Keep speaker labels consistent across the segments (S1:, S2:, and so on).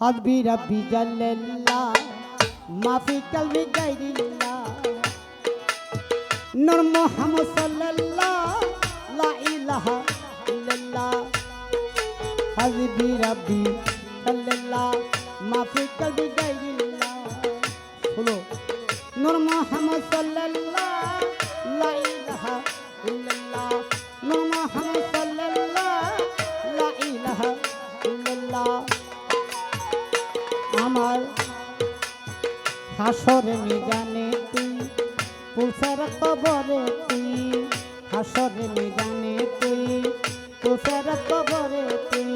S1: حسبي ربي جل الله ما في قلبي غير الله نور محمد صلى الله لا إله إلا الله حسبي ربي جل الله ما في قلبي غير الله بولو نور محمد صلى الله لا إله إلا الله نور محمد صلى الله لا إله إلا الله আমার হাসরে মিজানে তুই পুলসার কবরে তুই হাসরে মিজানে তুই পুলসার কবরে তুই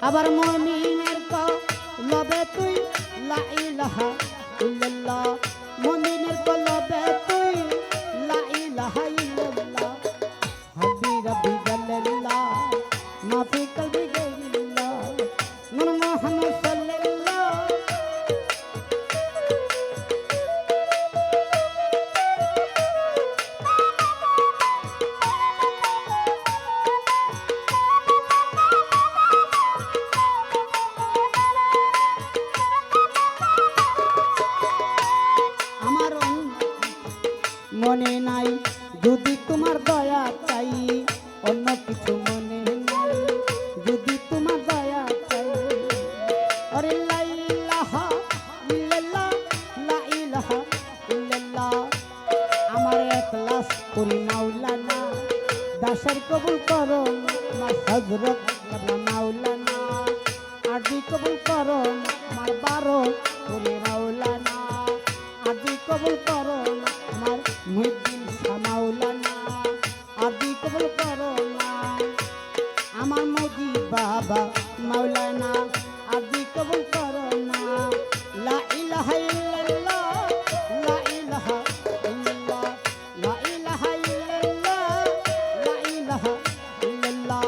S1: আবার মুমিনের কলবে তুই লা ইলাহা ইল্লাল্লাহ মুমিনের কলবে তুই লা ইলাহা ইল্লাল্লাহ হাবি রব্বি জাল্লাল্লাহ মাফি কলবি গায়রিল্লাহ নূর মুহাম্মদ মনে নাই যদি তোমার দয়া চাই অন্য কিছু মনে নাই যদি তোমার দয়া চাই আরে লা ইলাহা ইল্লাল্লাহ লা ইলাহা ইল্লাল্লাহ আমার ইখলাস করি মাওলানা দাসের কবুল করো আমার হযরত কাবলা মাওলানা আদি কবুল করো আমার বারো করি মাওলানা আদি কবুল করো আমার মুহিদ্দিন শাহ মাওলানা আদি কবুল করো না আমার মোদি বাবা মাওলানা আদি কবুল করো না লা ইলাহা ইল্লাল্লাহ লা ইলাহা ইল্লাল্লাহ লা ইলাহা ইল্লাল্লাহ লা ইলাহা ইল্লাল্লাহ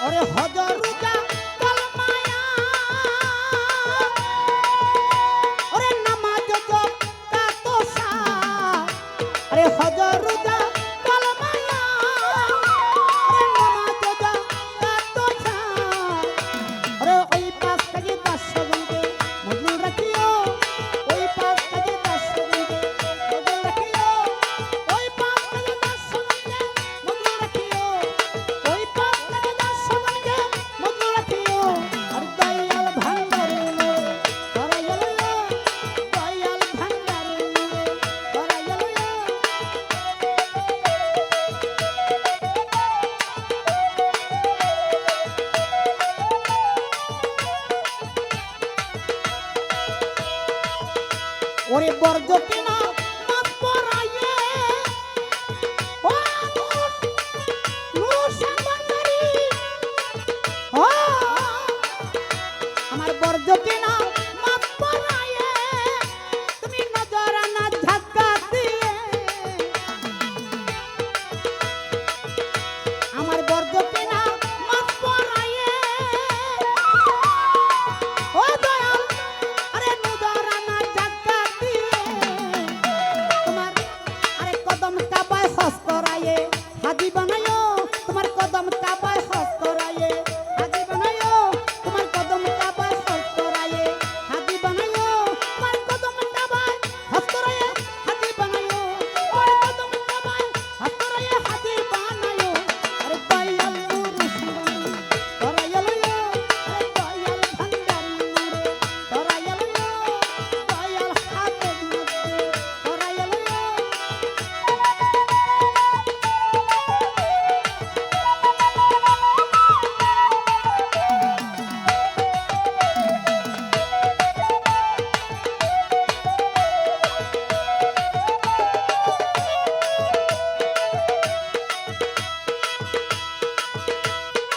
S1: ওরে হজর রোজা কলমায়া ওরে নামাজ জপ কাতসা আরে হজর রোজা কলমায়া ওরে নামাজ জপ কাতসা ওরে ওই পাঁচ কাজে 10 জনকে মজলুম রাখিও ওই পাঁচ কাজে 10 জনকে মজলুম রাখিও ওই পাঁচ কাজে 10 জনকে মজলুম রাখিও ওই পাঁচ কাজে 10 জনকে মজলুম রাখিও আর দয়াল ভান্ডারে করাইলো দয়াল ভান্ডারে করাইলো ওরে বরজকিনা মাত পরায়ে ও নূর সামান্দারি ও আমার বরজকিনা মাত পরায়ে তুমি নজরানা ঝাক্কা দিয়ে আমার বরজকিনা মাত পরায়ে ও দয়াল আরে নজরানা ঝাক্কা তোমার আরে কদম কাবায় হস করায়ে হাজি বানায়ো তোমার কদম কাবায় হস করায়ে হাজি বানায়ো তোমার কদম কাবায় হস করায়ে হাজি বানায়ো তোমার কদম কাবায় হস করায়ে হাজি বানায়ো তোমার কদম কাবায় হস করায়ে হাজি বানায়ো আরে দয়াল নূর করাইলো আরে দয়াল ভান্ডারি করাইলো দয়াল হাফেজ করাইলো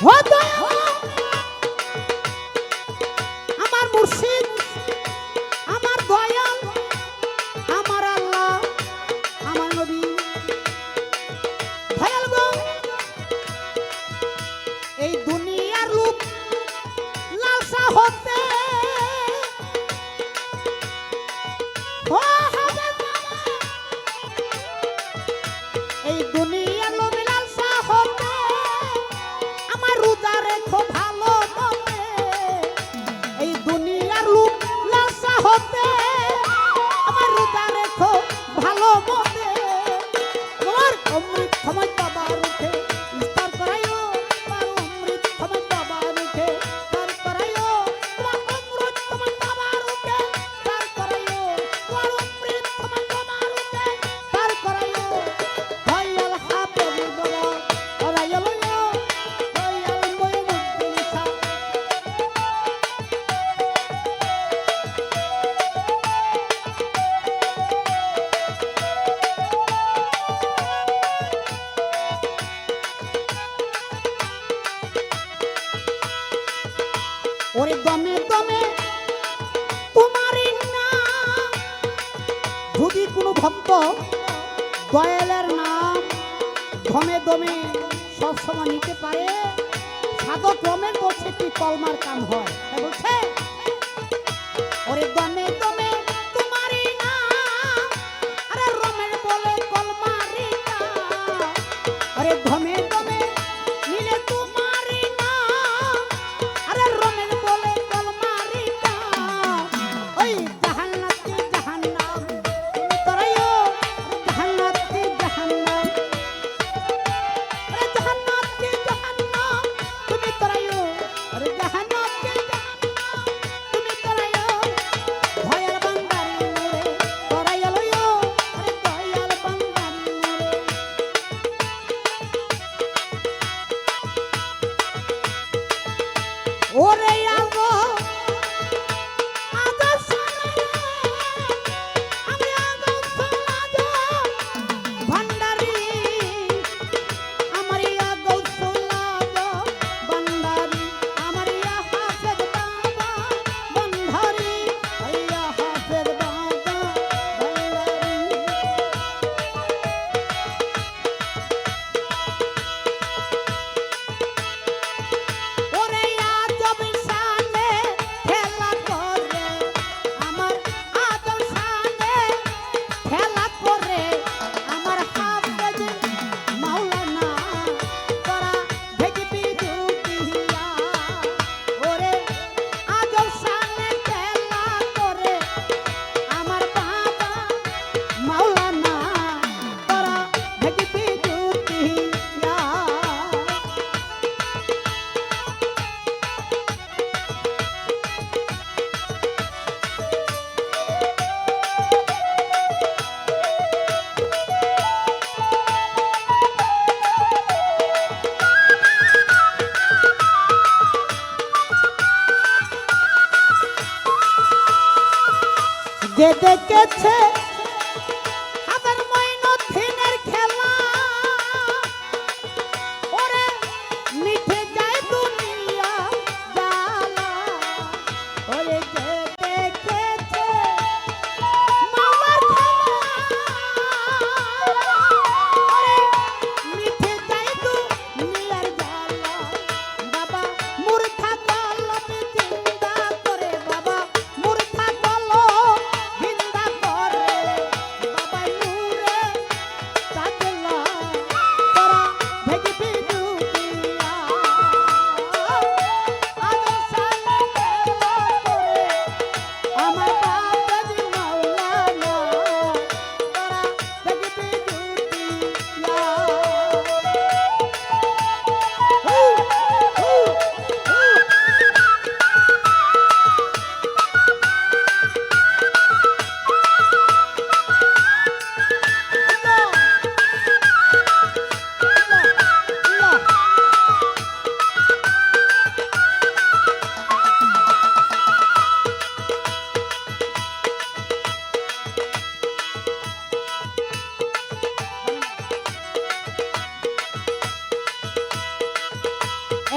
S1: ও দয়াল আমার মুর্শিদ আমার দয়াল আমার আল্লাহ আমার নবী দয়াল গো এই দুনিয়ার লোক লালসা হতে ও হবে এই দুনিয়ার লোক লালসা হতে আমার রোজা রেখো ভালো মতে এই দুনিয়ার লোক লালসা হতে আমার রোজা রেখো ভালো মতে তোমার অমৃত সময় বাবার উঠে ইফতার করাইও তোমার অমৃত সময় বাবার উঠে ইফতার করাইও তোমার অমৃত সময় বাবার উঠে ইফতার করাইও তোমার অমৃত সময় বাবার উঠে ইফতার করাইও দয়াল হাফেজ বাবা করাইলো দয়াল মইনুদ্দিন শাহ ওরে দমে দমে তোমারই নাম যদি কোনো ভক্ত দয়ালের নাম দমে দমে সবসময় নিতে পারে সাধক রমের বলছে কি কলমার কাম হয় তাই বলছে ওরে দমে দমে তোমারই নাম আরে রমের বলে কলমারি নাম আরে দমে দমে নিলে তোমারই নাম আরে রমের বলে কলমারি নাম ওই জাহান্নাত কি জাহান্নাম তুমি তরাইও জাহান্নাত কি জাহান্নাম আরে জাহান্নাত কি জাহান্নাম তুমি তরাইও আরে জাহান্নাত কি জাহান্নাম তুমি তরাইও দয়াল বান্দারি মোরে তরাইলো আরে দয়াল বান্দারি মোরে যে দেখেছে হাজার মঈনুদ্দিনের খেলা ওরে মিঠে যায় দুনিয়া জ্বালা ওরে যে দেখেছে মাওলার খেলা ওরে মিঠে যায় দুনিয়ার জ্বালা বাবা মূর্খা কলম জিন্দা করে বাবা মূর্খা কলম জিন্দা করে বাবা নূরে চাঁদলা তোরা ভেগবি দুনিয়া আজ সালে খেলা করে আমার বাবাজি মাওলানা তোরা ভেগবি দুনিয়া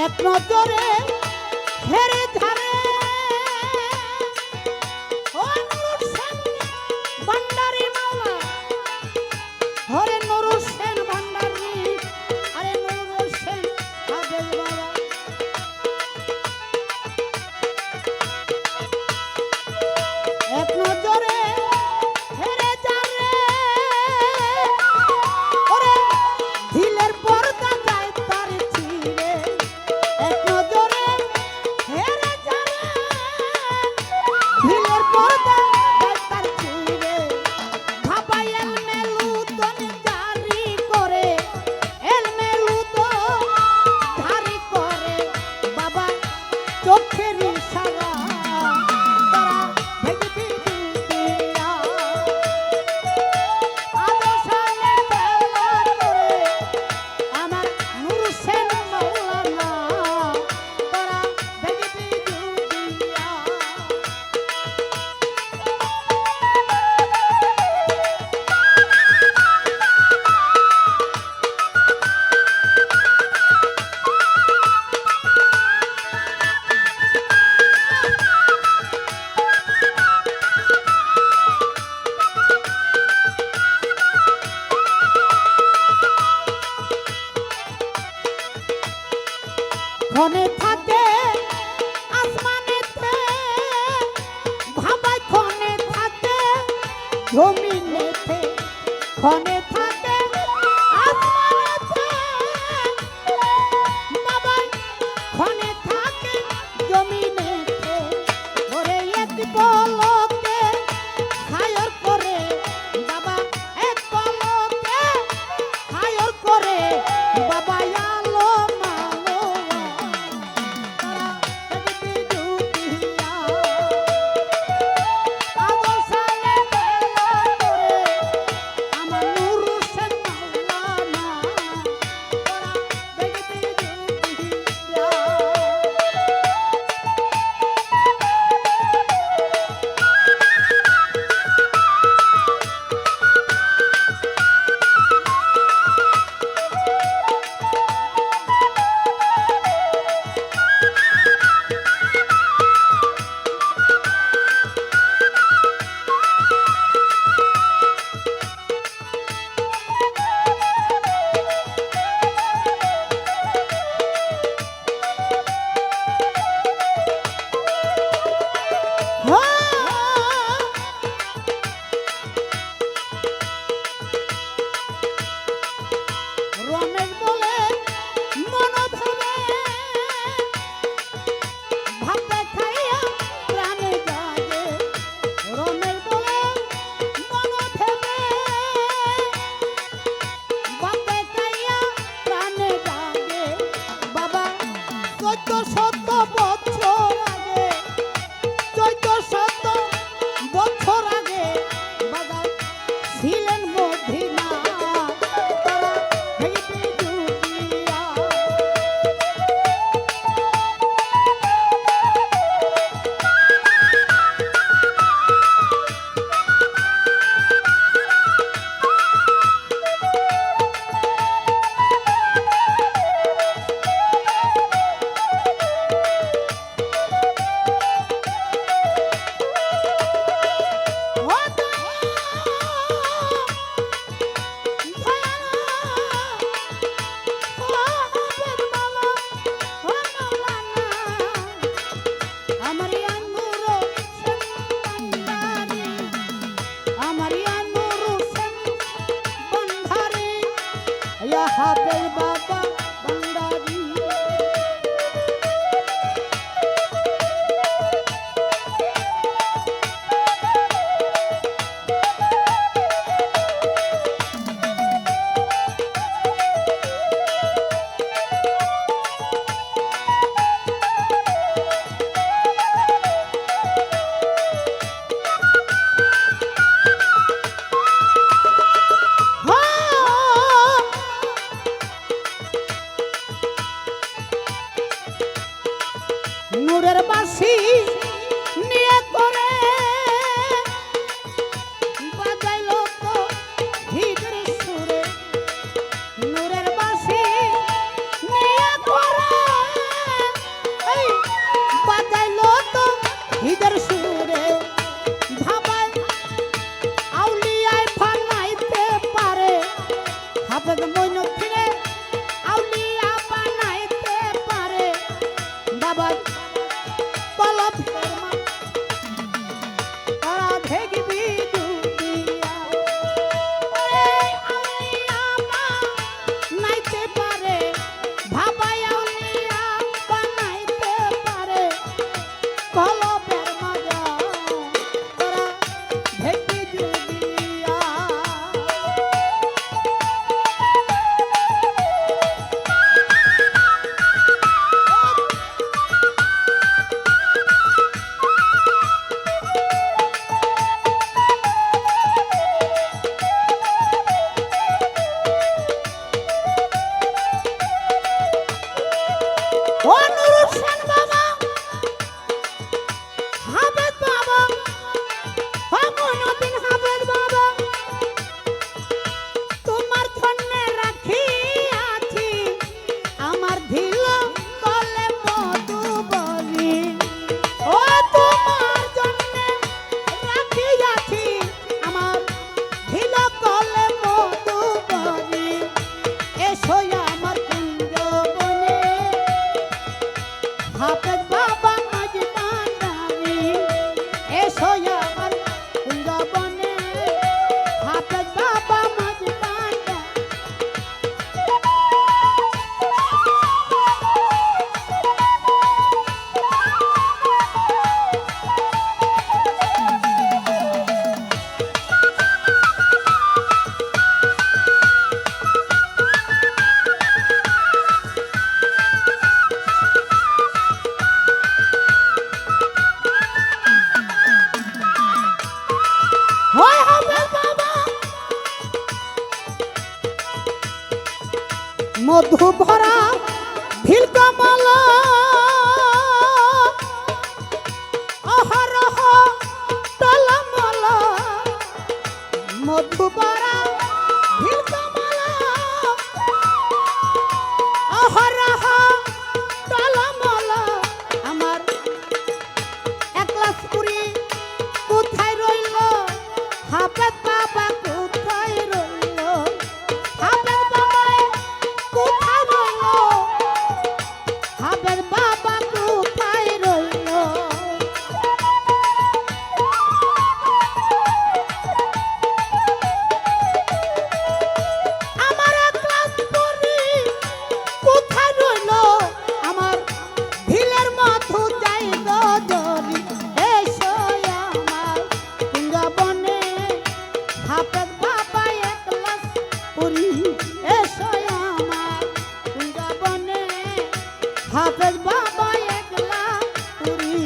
S1: এক নজরে ঘেরে ধারে ও নুরুল সেন ভান্ডারী মাওলা হরে নুরুল সেন ভান্ডারী আরে নুরুল সেন হাফেজ বাবা এক নজরে ঘেরে ধারে ওরে ঢিলের পর্দা যায় তার ছিঁড়ে এক নজরে হেরে যারে ঢিলের পর্দা যায় তার ছিঁড়ে ভাবাই এলমেলুদন জারি করে এলমেলুদন জারি করে বাবা চোখের ইশারা তারা ভেগবি দুনিয়া আজ সালে খেলা করে আমার নুরুল সেন মাওলানা তোরা ভেগবি দুনিয়া ক্ষণে থাকে আসমানেতে ভাবাই ক্ষণে থাকে জমিনেতে ক্ষণে থাকে আসমানেতে বাবাই ক্ষণে থাকে জমিনেতে ওরে এক পলকে হায়র করে বাবা এক পলকে হায়র করে বাবা আলো মালো তারা ভেগবি দুনিয়া আজ সালে খেলা করে আমার নুরুল সেন মাওলানা তোরা ভেগবি দুনিয়া রমেশ বলে মনোভাবে ভাবতে খাইয়া প্রাণে জাগে রমেশ বলে মনোভাবে ভাবতে খাইয়া প্রাণে জাগে বাবা 1400 বছর আগে 1400 বছর আগে বাবা ছিলেন মদিনা তারা ভেগবি দুনিয়া নূরের বাঁশি নিয়ে করে বাজাইলো তো হৃদের সুরে নূরের বাঁশি নিয়ে করে এই বাজাইলো তো হৃদের সুরে ভাবাই আউলিয়ায় বানাইতে পারে হাফেজ মঈনুদ্দিনে আউলিয়া বানাইতে পারে বাবা কলমের তারা দেখবি দুনিয়া ওরে আউলিয়া বানাইতে পারে ভাবাই আউলিয়া বানাইতে পারে কলমের মাজা তারা দেখবি দুনিয়া ও নুরুল হোসেন বাবা হাফেজ বাবা ও মঈনুদ্দিন হাফেজ বাবা তোমার জন্যে রাখিয়াছি আমার ধিল কলে মধুবনী ও তোমার জন্যে রাখিয়াছি আমার ধিল কলে মধুবনী এসো আমার কুঞ্জবনে হাফেজ বাবা মজবানি এসো আমার কুঞ্জবনে হাফেজ বাবা মজবানি হয় হাফেজ বাবা মধু ভরা ঢিল কমল অহরহ টলমল মধু ভরা ঢিল কমল অহরহ টলমল আমার একলাস পুরি কোথায় রইল হাফেজ বাবা কোথায় রইল হাফেজ বাবা কোথায় রইল হাফেজ বাবা কোথায় রইল আমার একলাস পুরি কোথায় রইল আমার ঢিলের মধু যাইল জরি এসো আমার কুঞ্জবনে হাফেজ বাবা একলাস পুরি এসো আমার কুঞ্জবনে হাফেজ বাবা একলাস পুরি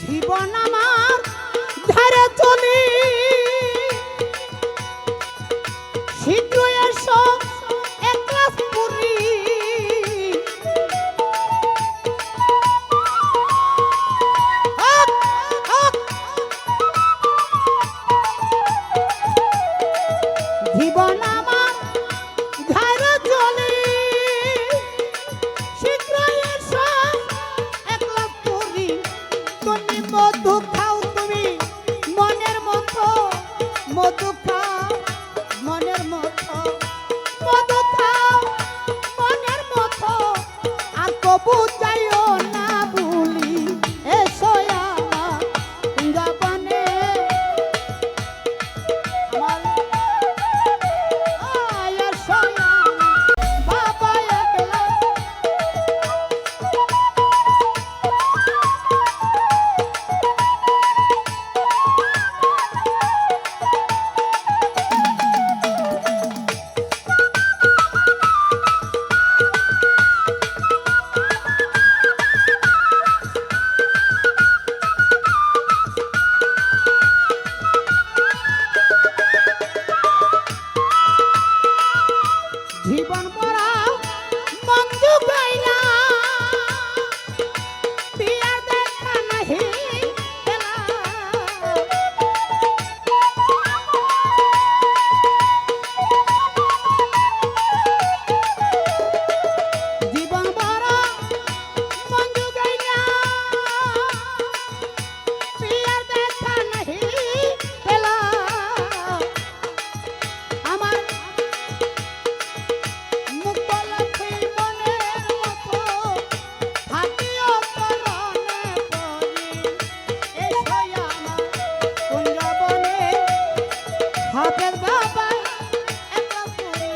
S1: জীবন আমার ধারে চলি শীঘ্র এসো একলাস পুরি জীবন আমার ধারে চলি শীঘ্র এসো একলাস পুরি তুমি মধু খাও তুমি মনের মতো মধু খাও মনের মতো মধু খাও মনের মতো আর কবু যাইও না ভুলি এসো আমার কুঞ্জবনে আমার হাফেজ বাবা একলা পুরি।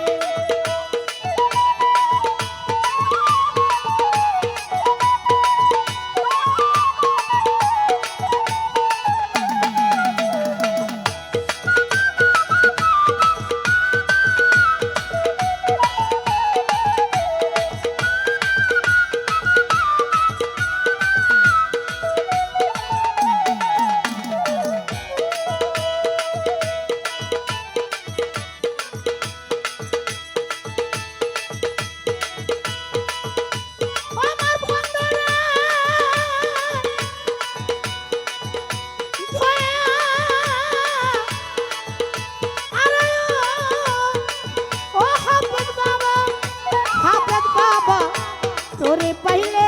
S1: তোরে পাইলে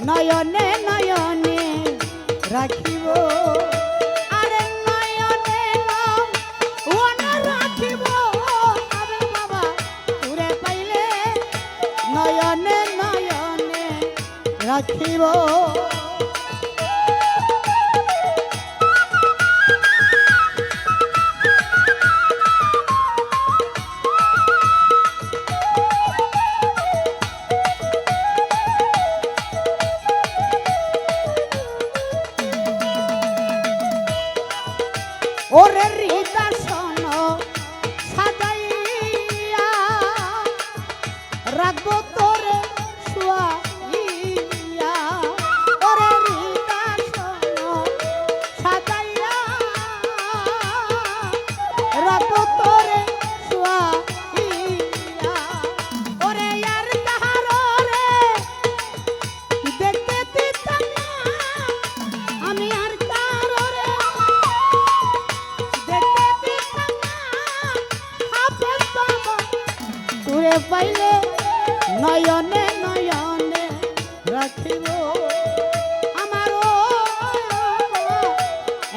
S1: নয়নে নয়নে রাখিব, আরে নয়নে নয়নে রাখিব হাফেজ বাবা তোরে পাইলে নয়নে নয়নে রাখিব। ওরে হৃদয় সাজাইয়া রাখবো তোরে শুয়াইয়া, ওরে হৃদয় সাজাইয়া রাখবো তোরে শুয়াইয়া, ওরে আর তাহার রে দেখতে দিতাম না আমি আর তোরে পাইলে নয়নে নয়নে রাখিব, আমার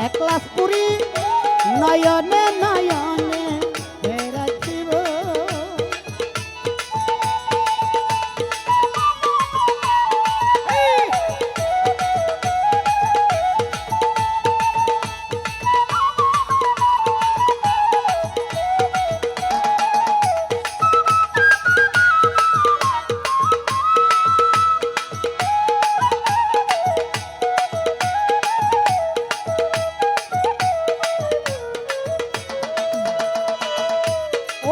S1: একলা পুরি নয়নে নয়নে রাখিব।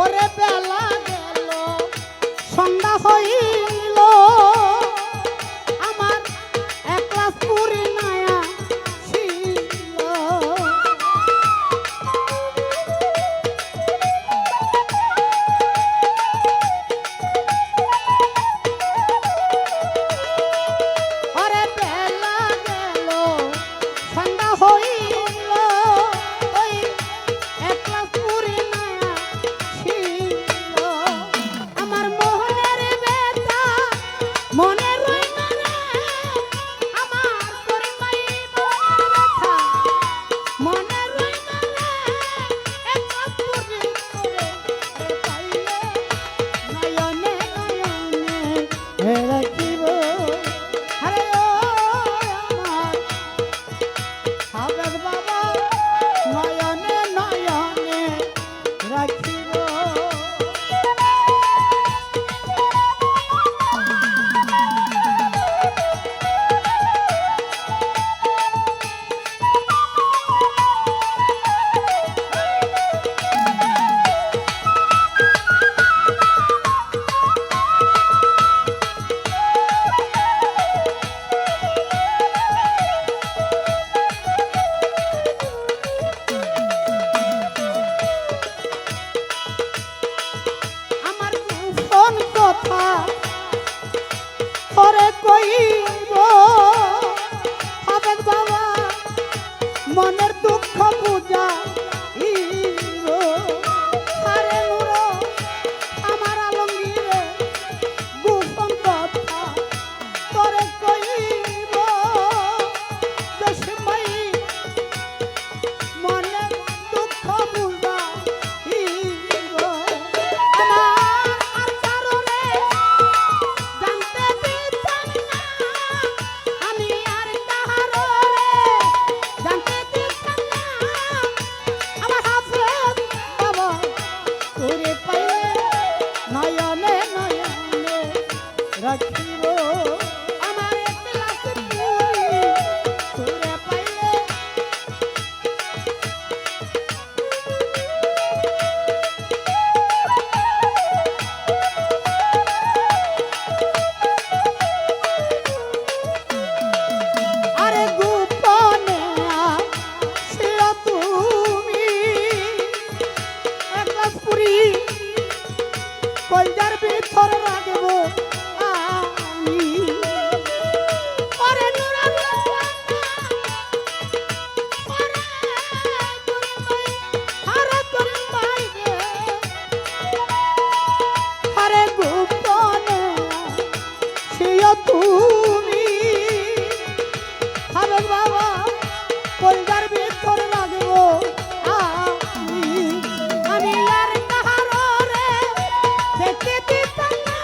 S1: ওরে বেলা গেল সন্ধ্যা হইল আমার একলা পুরি নায়া ছিল, ওরে বেলা গেল সন্ধ্যা হইল ওই একলা পুরি নায়া ছিল, আমার মোহনের ব্যথা মনে রই না রে, আমার করিমাই মনের ব্যথা মনে রই না রে, একলা পুরি করে পাইলে নয়নে নয়নে রাখিব, আরে ও আমার হাফেজ বাবা নয়নে নয়নে রাখিব। আমার কোন কথা ওরে কইব হাফেজ বাবা মনের দুঃখ বুঝাইব, আরে নুর আমার আলমগীরে গোপন কথা তোরে কইব, দেশমাই মনের দুঃখ বুঝাইব, আমার আর কারণে জানতে দিতাম না আমি আর তাহার রে জানতে দিতাম কলজার ভিতর রাখবো আমি ওরে নুরাল্লাহ ওরে দুলবাই আরে দুলবাই রে আরে গোপনে সিও তুমি আরে বাবা কলজার ভিতর রাখবো আমি আর কাহারো রে দেখতে দিতাম না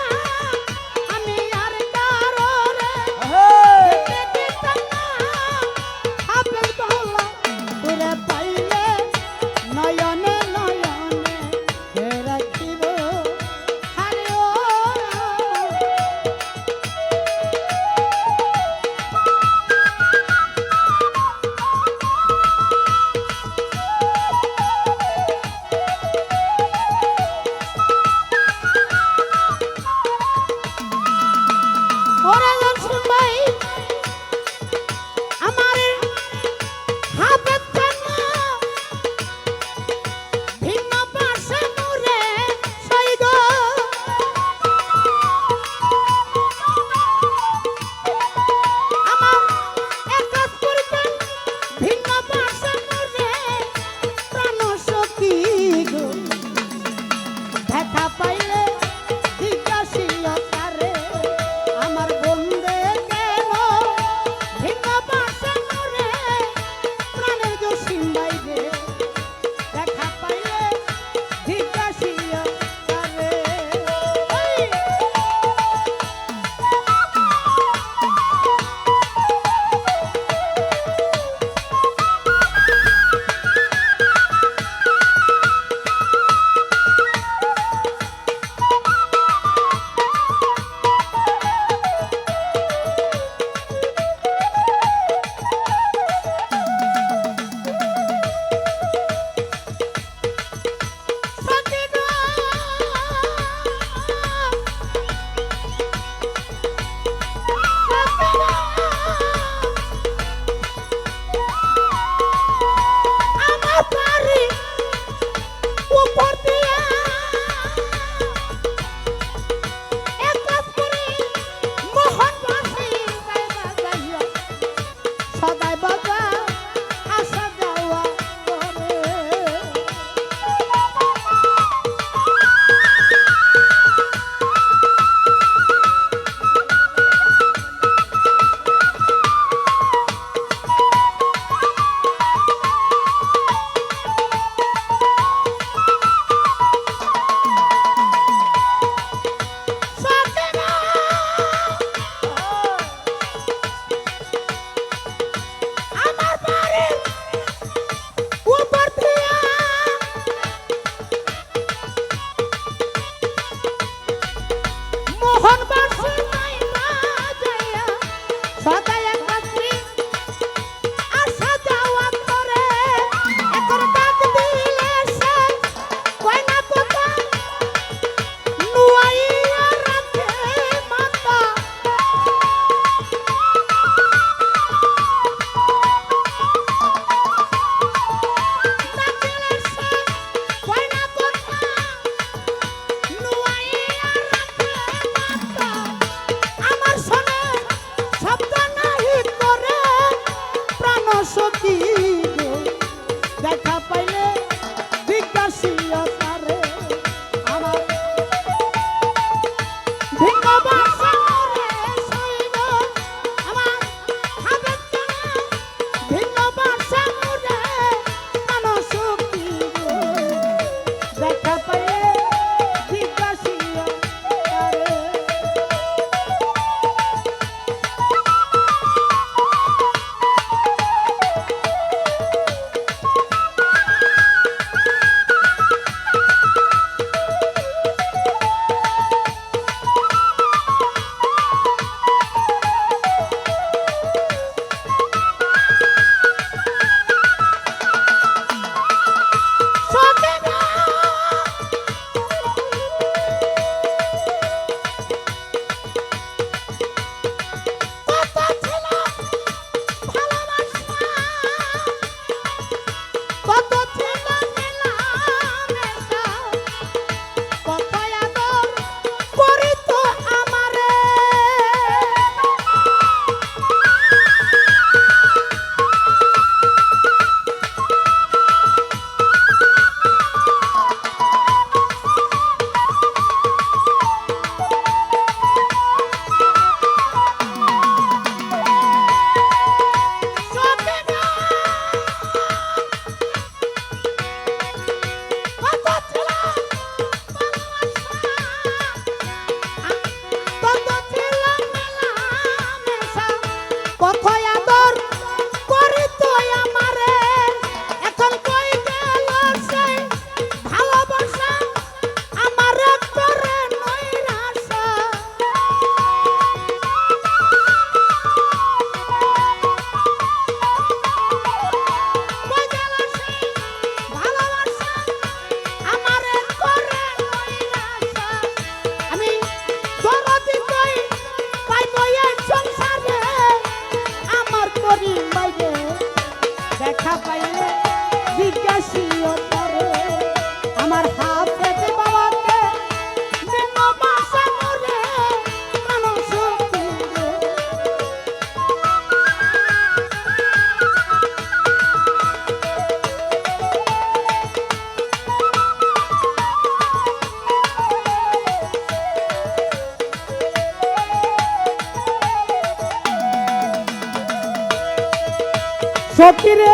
S1: সখিরে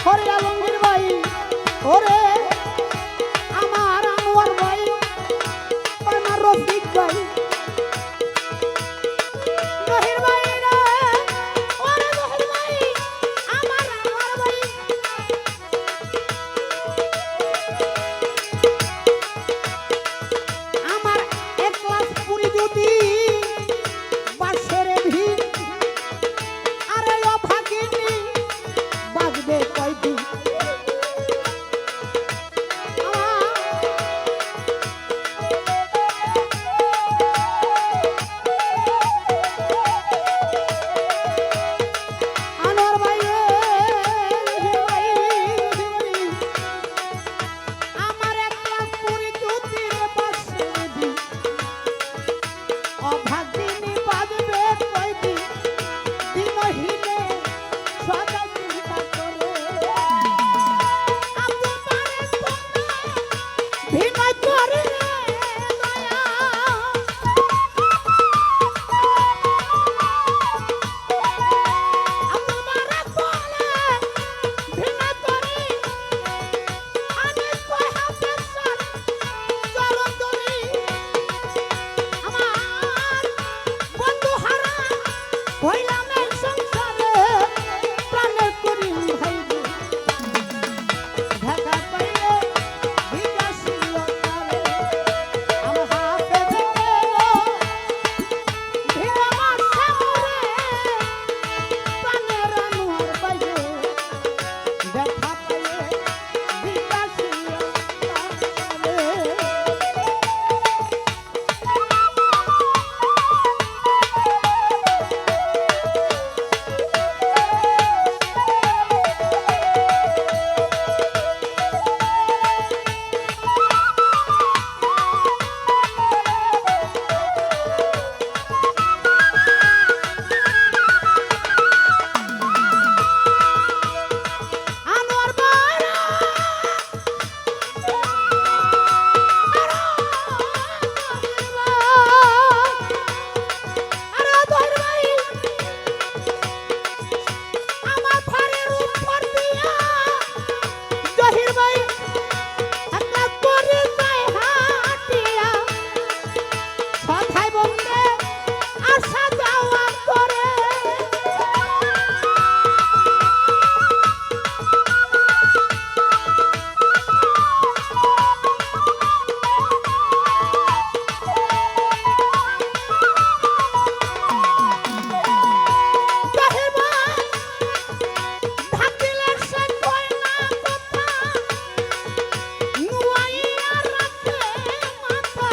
S1: হরে আলমগীর ভাই ওরে আমার আনোয়ার ভাই আমার রফিক ভাই জহির ভাই রে ওরে জহির ভাই আমার আনোয়ার ভাই আমার এক গ্লাস পুরি যদি বাসরে ভিড় আরে ও ভাগিনী বাজবে কয়দিন আনোয়ার ভাই আমার এক গ্লাস পুরি যদি বাসরে ভিড় অভাগিনী বাজবে কয়দিন দিনহীনে সদা চিন্তা করে আব্দুল পারের তোমরা ভিনয় করে দয়া আব্দুল পারের বলে ভিনয় করে আমি কই হাতে সর চরণ ধরি আমার বন্ধু হারা হইলাম এই সংসারে প্রাণের করিম ভাই ঢাকা পাইলে বিকাশীল তারে আমার হাতে দেখে ভিড় আমার সামনে প্রাণের আনোয়ার বাইরে দেখা পাইলে বিকাশীল তারে আনোয়ার বাড়া আরে ধর ভাই আমার ফাড়ের উপর দিয়া জহির ভাই একটা করে যায় হাটিয়া সথায় বলতে আসা যাওয়া করে জহির ভাই ঢাকিলে সে কয় না কথা নুয়াইয়া রাখে মাথা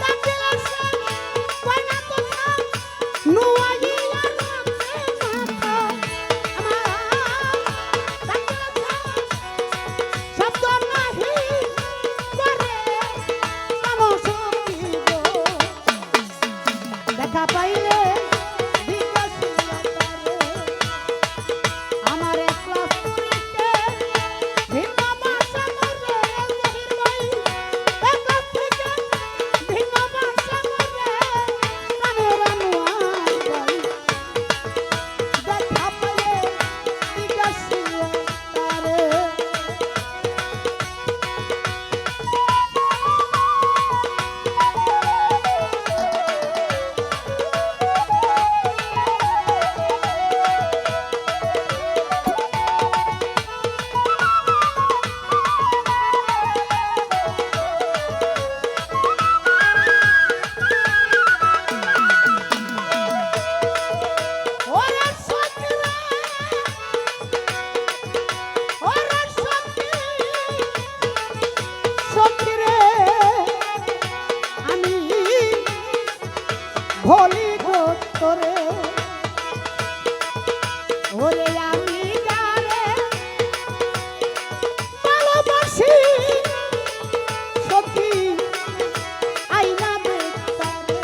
S1: ঢাকিলে সে কয় না কথা নুয়াইয়া রাখে মাথা আমার ঢাকিলে শব্দ নাহি করে সমসকি গো দেখা পাইলে বিকাশীল তারে আমার এক ক্লাস পুরিতে ভিন্ন ভাষা মরে জহির ভাই এক ক্লাস থেকে ভিন্ন ভাষা মরে প্রাণের আনোয়ার ভাই দেখা পাইলে বিকাশীল তারে ওরে সখিরে ওরে সখিরে আমি ভোলি গো তোরে ওরে আমি যারে ভালোবাসি সখী আইনা দেখতারে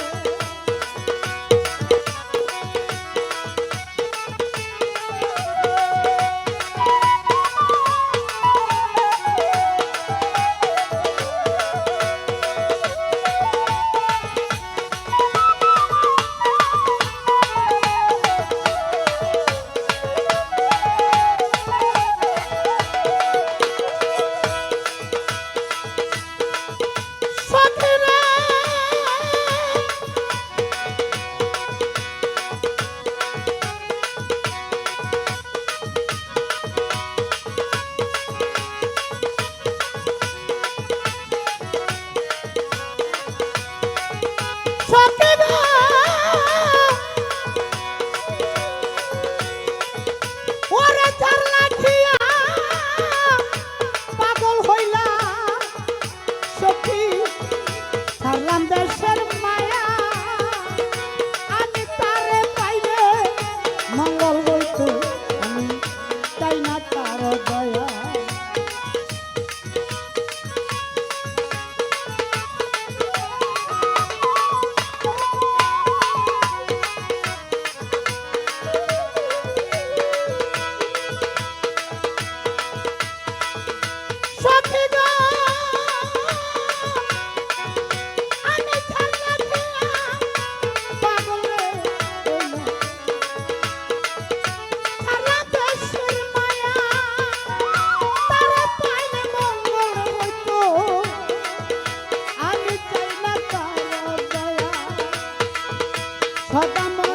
S1: সদা